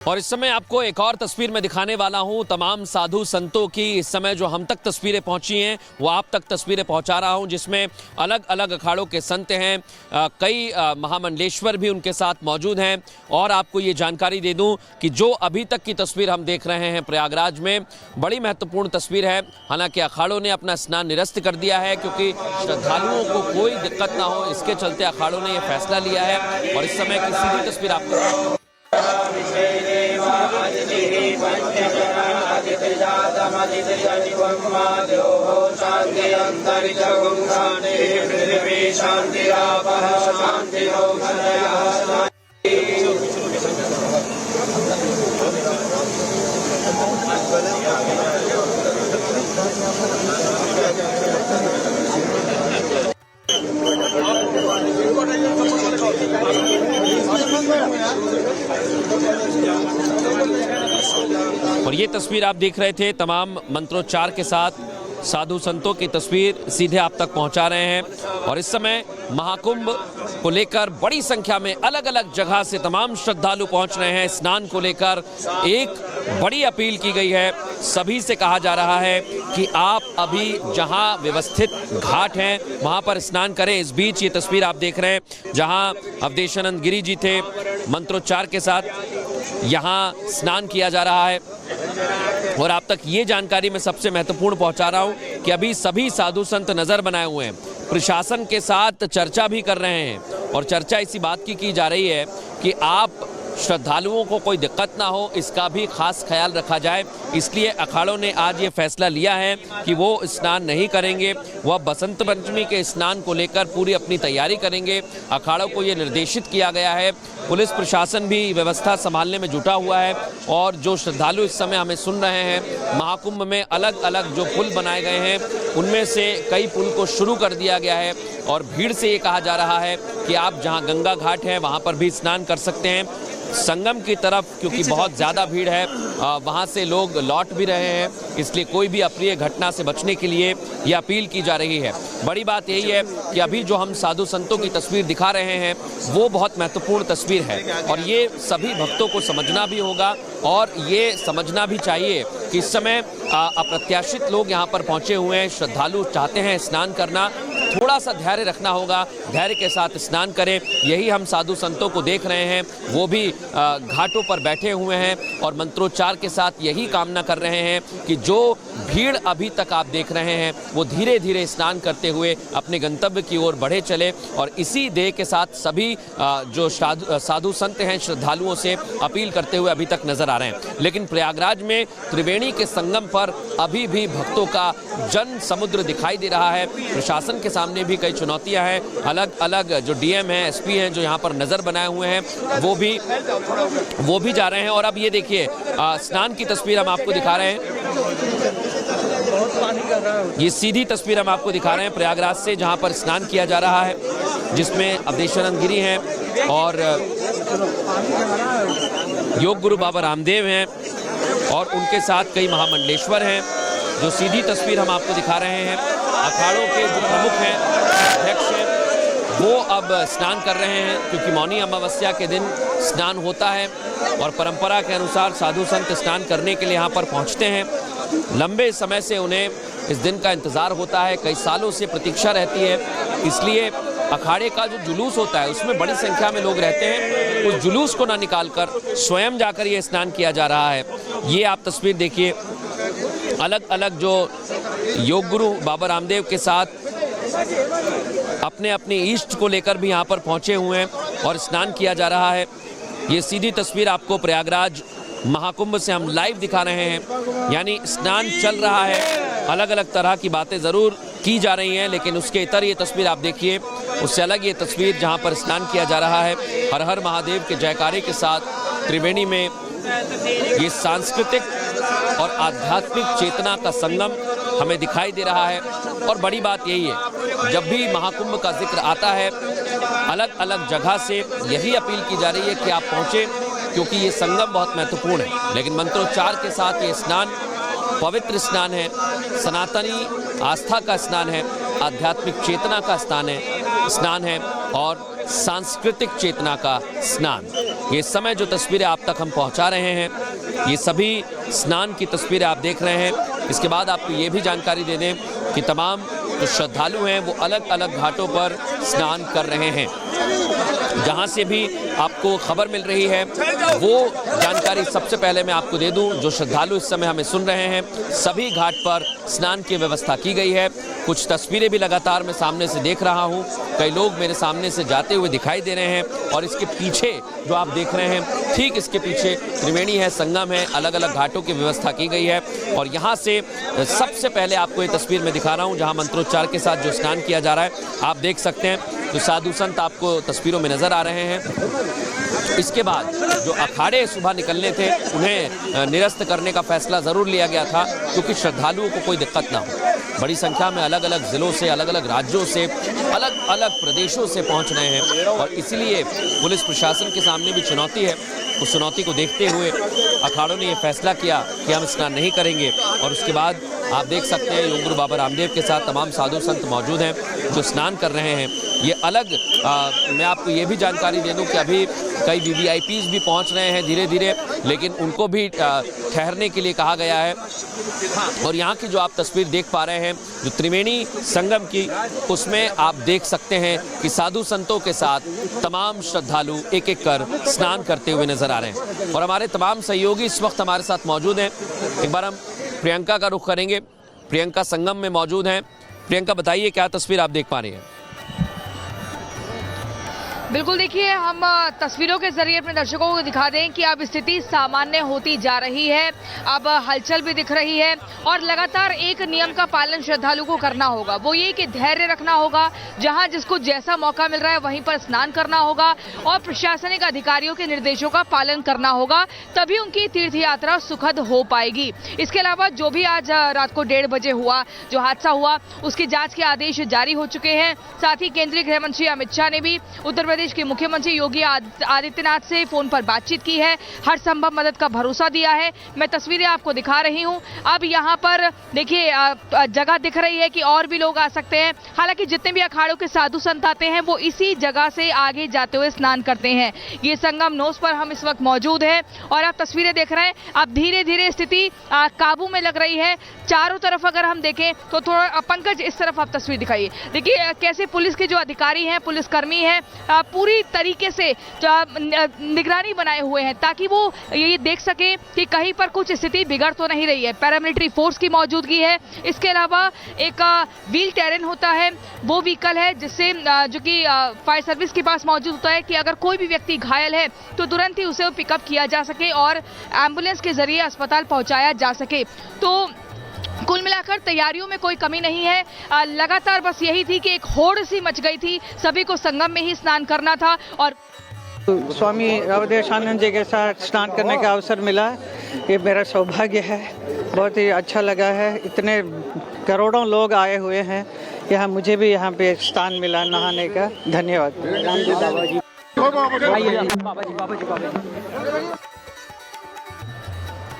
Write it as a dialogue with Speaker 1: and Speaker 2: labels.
Speaker 1: और इस समय आपको एक और तस्वीर में दिखाने वाला हूं। तमाम साधु संतों की इस समय जो हम तक तस्वीरें पहुंची हैं वो आप तक तस्वीरें पहुंचा रहा हूं, जिसमें अलग अलग अखाड़ों के संत हैं, कई महामंडलेश्वर भी उनके साथ मौजूद हैं। और आपको ये जानकारी दे दूं कि जो अभी तक की तस्वीर हम देख रहे हैं प्रयागराज में, बड़ी महत्वपूर्ण तस्वीर है। हालांकि अखाड़ों ने अपना स्नान निरस्त कर दिया है क्योंकि श्रद्धालुओं को कोई दिक्कत ना हो, इसके चलते अखाड़ों ने यह फैसला लिया है। और इस समय की सीधी तस्वीर आपको और ये तस्वीर आप देख रहे थे, तमाम मंत्रोच्चार के साथ साधु संतों की तस्वीर सीधे आप तक पहुंचा रहे हैं। और इस समय महाकुंभ को लेकर बड़ी संख्या में अलग अलग जगह से तमाम श्रद्धालु पहुंच रहे हैं। स्नान को लेकर एक बड़ी अपील की गई है, सभी से कहा जा रहा है कि आप अभी जहां व्यवस्थित घाट हैं वहां पर स्नान करें। इस बीच ये तस्वीर आप देख रहे हैं जहां अवधेशानंद गिरी जी थे, मंत्रोच्चार के साथ यहां स्नान किया जा रहा है। और आप तक ये जानकारी मैं सबसे महत्वपूर्ण पहुंचा रहा हूं कि अभी सभी साधु संत नजर बनाए हुए हैं, प्रशासन के साथ चर्चा भी कर रहे हैं। और चर्चा इसी बात की जा रही है कि आप श्रद्धालुओं को कोई दिक्कत ना हो, इसका भी खास ख्याल रखा जाए। इसलिए अखाड़ों ने आज ये फैसला लिया है कि वो स्नान नहीं करेंगे, वह बसंत पंचमी के स्नान को लेकर पूरी अपनी तैयारी करेंगे। अखाड़ों को ये निर्देशित किया गया है। पुलिस प्रशासन भी व्यवस्था संभालने में जुटा हुआ है। और जो श्रद्धालु इस समय हमें सुन रहे हैं, महाकुंभ में अलग अलग जो पुल बनाए गए हैं उनमें से कई पुल को शुरू कर दिया गया है। और भीड़ से ये कहा जा रहा है कि आप जहाँ गंगा घाट है वहाँ पर भी स्नान कर सकते हैं। संगम की तरफ क्योंकि बहुत ज़्यादा भीड़ है, वहाँ से लोग लौट भी रहे हैं, इसलिए कोई भी अप्रिय घटना से बचने के लिए ये अपील की जा रही है। बड़ी बात यही है कि अभी जो हम साधु संतों की तस्वीर दिखा रहे हैं वो बहुत महत्वपूर्ण तस्वीर है। और ये सभी भक्तों को समझना भी होगा और ये समझना भी चाहिए कि इस समय अप्रत्याशित लोग यहाँ पर पहुँचे हुए हैं। श्रद्धालु चाहते हैं स्नान करना, थोड़ा सा धैर्य रखना होगा, धैर्य के साथ स्नान करें। यही हम साधु संतों को देख रहे हैं, वो भी घाटों पर बैठे हुए हैं और मंत्रोच्चार के साथ यही कामना कर रहे हैं कि जो भीड़ अभी तक आप देख रहे हैं वो धीरे धीरे स्नान करते हुए अपने गंतव्य की ओर बढ़े चले। और इसी ध्येय के साथ सभी जो साधु संत हैं श्रद्धालुओं से अपील करते हुए अभी तक नजर आ रहे हैं। लेकिन प्रयागराज में त्रिवेणी के संगम पर अभी भी भक्तों का जन समुद्र दिखाई दे रहा है। प्रशासन के सामने भी कई चुनौतियां हैं। अलग अलग जो डीएम हैं, एसपी हैं, जो यहाँ पर नजर बनाए हुए हैं वो भी जा रहे हैं। और अब ये देखिए स्नान की तस्वीर हम आपको दिखा रहे हैं। ये सीधी तस्वीर हम आपको दिखा रहे हैं प्रयागराज से, जहाँ पर स्नान किया जा रहा है, जिसमें अवधेशानंद गिरी हैं और योग गुरु बाबा रामदेव हैं और उनके साथ कई महामंडलेश्वर हैं। जो सीधी तस्वीर हम आपको दिखा रहे हैं, अखाड़ों के जो प्रमुख हैं, अध्यक्ष हैं, वो अब स्नान कर रहे हैं क्योंकि मौनी अमावस्या के दिन स्नान होता है। और परंपरा के अनुसार साधु संत स्नान करने के लिए यहाँ पर पहुँचते हैं। लंबे समय से उन्हें इस दिन का इंतज़ार होता है, कई सालों से प्रतीक्षा रहती है। इसलिए अखाड़े का जो जुलूस होता है उसमें बड़ी संख्या में लोग रहते हैं। उस जुलूस को ना निकालकर स्वयं जाकर ये स्नान किया जा रहा है। ये आप तस्वीर देखिए, अलग अलग जो योग गुरु बाबा रामदेव के साथ अपने अपने इष्ट को लेकर भी यहाँ पर पहुँचे हुए हैं और स्नान किया जा रहा है। ये सीधी तस्वीर आपको प्रयागराज महाकुंभ से हम लाइव दिखा रहे हैं। यानी स्नान चल रहा है, अलग अलग तरह की बातें ज़रूर की जा रही हैं, लेकिन उसके इतर ये तस्वीर आप देखिए, उससे अलग ये तस्वीर जहाँ पर स्नान किया जा रहा है। हर हर महादेव के जयकारे के साथ त्रिवेणी में ये सांस्कृतिक और आध्यात्मिक चेतना का संगम हमें दिखाई दे रहा है। और बड़ी बात यही है, जब भी महाकुंभ का जिक्र आता है अलग अलग जगह से यही अपील की जा रही है कि आप पहुँचें, क्योंकि ये संगम बहुत महत्वपूर्ण है। लेकिन मंत्रोच्चार के साथ ये स्नान पवित्र स्नान है, सनातनी आस्था का स्नान है, आध्यात्मिक चेतना का स्नान है और सांस्कृतिक चेतना का स्नान। ये इस समय जो तस्वीरें आप तक हम पहुंचा रहे हैं, ये सभी स्नान की तस्वीरें आप देख रहे हैं। इसके बाद आपको ये भी जानकारी दे दें कि तमाम जो श्रद्धालु हैं वो अलग अलग घाटों पर स्नान कर रहे हैं। जहां से भी आपको खबर मिल रही है वो जानकारी सबसे पहले मैं आपको दे दूं। जो श्रद्धालु इस समय हमें सुन रहे हैं, सभी घाट पर स्नान की व्यवस्था की गई है। कुछ तस्वीरें भी लगातार मैं सामने से देख रहा हूं, कई लोग मेरे सामने से जाते हुए दिखाई दे रहे हैं। और इसके पीछे जो आप देख रहे हैं, ठीक इसके पीछे त्रिवेणी है, संगम है, अलग अलग घाटों की व्यवस्था की गई है। और यहाँ से सबसे पहले आपको ये तस्वीर मैं दिखा रहा हूँ जहाँ मंत्रोच्चार के साथ जो स्नान किया जा रहा है, आप देख सकते हैं। जो साधु संत आपको तस्वीरों में नजर आ रहे हैं। इसके बाद जो अखाड़े सुबह निकलने थे उन्हें निरस्त करने का फैसला ज़रूर लिया गया था, क्योंकि श्रद्धालुओं को कोई दिक्कत ना हो। बड़ी संख्या में अलग अलग ज़िलों से, अलग अलग राज्यों से, अलग अलग प्रदेशों से पहुंच रहे हैं। और इसलिए पुलिस प्रशासन के सामने भी चुनौती है। उस चुनौती को देखते हुए अखाड़ों ने यह फैसला किया कि हम स्नान नहीं करेंगे। और उसके बाद आप देख सकते हैं योग गुरु बाबा रामदेव के साथ तमाम साधु संत मौजूद हैं जो स्नान कर रहे हैं। ये अलग मैं आपको ये भी जानकारी दे दूं कि अभी कई वीवीआईपीज भी पहुंच रहे हैं धीरे धीरे, लेकिन उनको भी ठहरने के लिए कहा गया है। और यहाँ की जो आप तस्वीर देख पा रहे हैं जो त्रिवेणी संगम की, उसमें आप देख सकते हैं कि साधु संतों के साथ तमाम श्रद्धालु एक एक कर स्नान करते हुए नजर आ रहे हैं। और हमारे तमाम सहयोगी इस वक्त हमारे साथ मौजूद हैं। एक बार हम प्रियंका का रुख करेंगे। प्रियंका संगम में मौजूद हैं। प्रियंका, बताइए क्या तस्वीर आप देख पा रही हैं?
Speaker 2: बिल्कुल, देखिए, हम तस्वीरों के जरिए अपने दर्शकों को दिखा दें कि अब स्थिति सामान्य होती जा रही है। अब हलचल भी दिख रही है और लगातार एक नियम का पालन श्रद्धालु को करना होगा, वो ये कि धैर्य रखना होगा। जहां जिसको जैसा मौका मिल रहा है वहीं पर स्नान करना होगा और प्रशासनिक अधिकारियों के निर्देशों का पालन करना होगा, तभी उनकी तीर्थ यात्रा सुखद हो पाएगी। इसके अलावा जो भी आज रात को 1:30 बजे हुआ जो हादसा हुआ, उसकी जाँच के आदेश जारी हो चुके हैं। साथ ही केंद्रीय गृह मंत्री अमित शाह ने भी उत्तर प्रदेश के मुख्यमंत्री योगी आदित्यनाथ से फोन पर बातचीत की है, हर संभव मदद का भरोसा दिया है। मैं तस्वीरें आपको दिखा रही हूं। अब यहां पर देखिए जगह दिख रही है कि और भी लोग आ सकते हैं। हालांकि जितने भी अखाड़ों के साधु संत आते हैं वो इसी जगह से आगे जाते हुए स्नान करते हैं। ये संगम नोस पर हम इस वक्त मौजूद हैं और आप तस्वीरें देख रहे हैं। अब धीरे धीरे स्थिति काबू में लग रही है। चारों तरफ अगर हम देखें तो थोड़ा, पंकज इस तरफ आप तस्वीर दिखाइए। देखिए कैसे पुलिस के जो अधिकारी हैं, पुलिसकर्मी हैं, पूरी तरीके से निगरानी बनाए हुए हैं ताकि वो ये देख सके कि कहीं पर कुछ स्थिति बिगड़ तो नहीं रही है। पैरामिलिट्री फोर्स की मौजूदगी है। इसके अलावा एक व्हील टेरेन होता है, वो व्हीकल है जिससे जो कि फायर सर्विस के पास मौजूद होता है कि अगर कोई भी व्यक्ति घायल है तो तुरंत ही उसे पिकअप किया जा सके और एम्बुलेंस के जरिए अस्पताल पहुंचाया जा सके। तो कुल मिलाकर तैयारियों में कोई कमी नहीं है। लगातार बस यही थी कि एक होड़ सी मच गई थी, सभी को संगम में ही स्नान करना था। और
Speaker 3: स्वामी अवधेशानंद जी के साथ स्नान करने का अवसर मिला, ये मेरा सौभाग्य है। बहुत ही अच्छा लगा है। इतने करोड़ों लोग आए हुए हैं यहाँ, मुझे भी यहाँ पे स्थान मिला नहाने का। धन्यवाद।